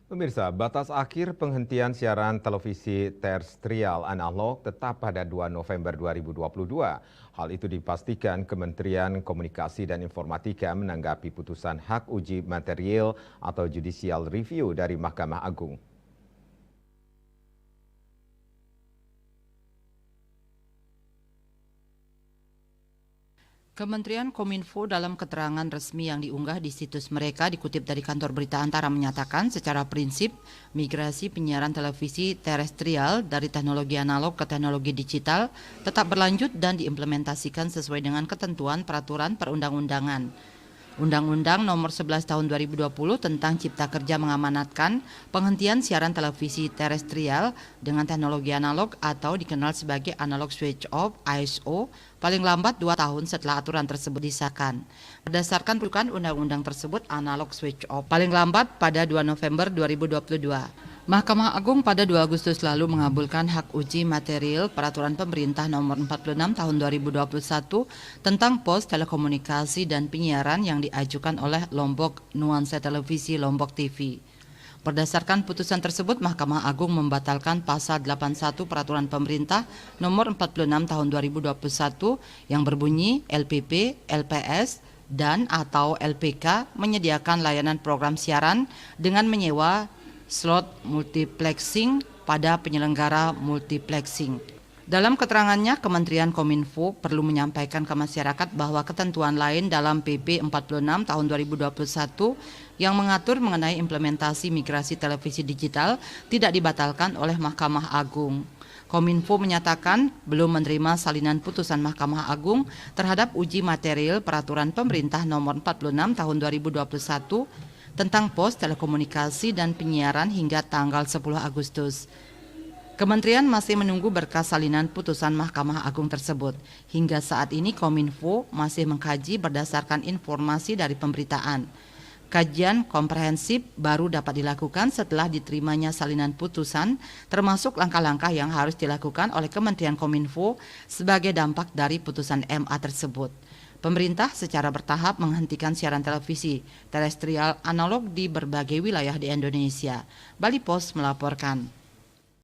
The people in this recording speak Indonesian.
Pemirsa, batas akhir penghentian siaran televisi terestrial analog tetap pada 2 November 2022. Hal itu dipastikan Kementerian Komunikasi dan Informatika menanggapi putusan hak uji material atau judicial review dari Mahkamah Agung. Kementerian Kominfo dalam keterangan resmi yang diunggah di situs mereka dikutip dari kantor berita Antara menyatakan secara prinsip migrasi penyiaran televisi terestrial dari teknologi analog ke teknologi digital tetap berlanjut dan diimplementasikan sesuai dengan ketentuan peraturan perundang-undangan. Undang-Undang Nomor 11 Tahun 2020 tentang Cipta Kerja mengamanatkan penghentian siaran televisi terestrial dengan teknologi analog atau dikenal sebagai analog switch off (ASO) paling lambat 2 tahun setelah aturan tersebut disahkan. Berdasarkan rujukan undang-undang tersebut, analog switch off paling lambat pada 2 November 2022. Mahkamah Agung pada 2 Agustus lalu mengabulkan hak uji material Peraturan Pemerintah Nomor 46 Tahun 2021 tentang pos telekomunikasi dan penyiaran yang diajukan oleh Lombok Nuansa Televisi Lombok TV. Berdasarkan putusan tersebut, Mahkamah Agung membatalkan pasal 81 Peraturan Pemerintah Nomor 46 Tahun 2021 yang berbunyi LPP, LPS, dan atau LPK menyediakan layanan program siaran dengan menyewa slot multiplexing pada penyelenggara multiplexing. Dalam keterangannya, Kementerian Kominfo perlu menyampaikan ke masyarakat bahwa ketentuan lain dalam PP 46 tahun 2021 yang mengatur mengenai implementasi migrasi televisi digital tidak dibatalkan oleh Mahkamah Agung. Kominfo menyatakan belum menerima salinan putusan Mahkamah Agung terhadap uji material Peraturan Pemerintah Nomor 46 Tahun 2021 tentang pos telekomunikasi dan penyiaran hingga tanggal 10 Agustus. Kementerian masih menunggu berkas salinan putusan Mahkamah Agung tersebut. Hingga saat ini Kominfo masih mengkaji berdasarkan informasi dari pemberitaan. Kajian komprehensif baru dapat dilakukan setelah diterimanya salinan putusan, termasuk langkah-langkah yang harus dilakukan oleh Kementerian Kominfo sebagai dampak dari putusan MA tersebut. Pemerintah secara bertahap menghentikan siaran televisi terestrial analog di berbagai wilayah di Indonesia. Bali Post melaporkan.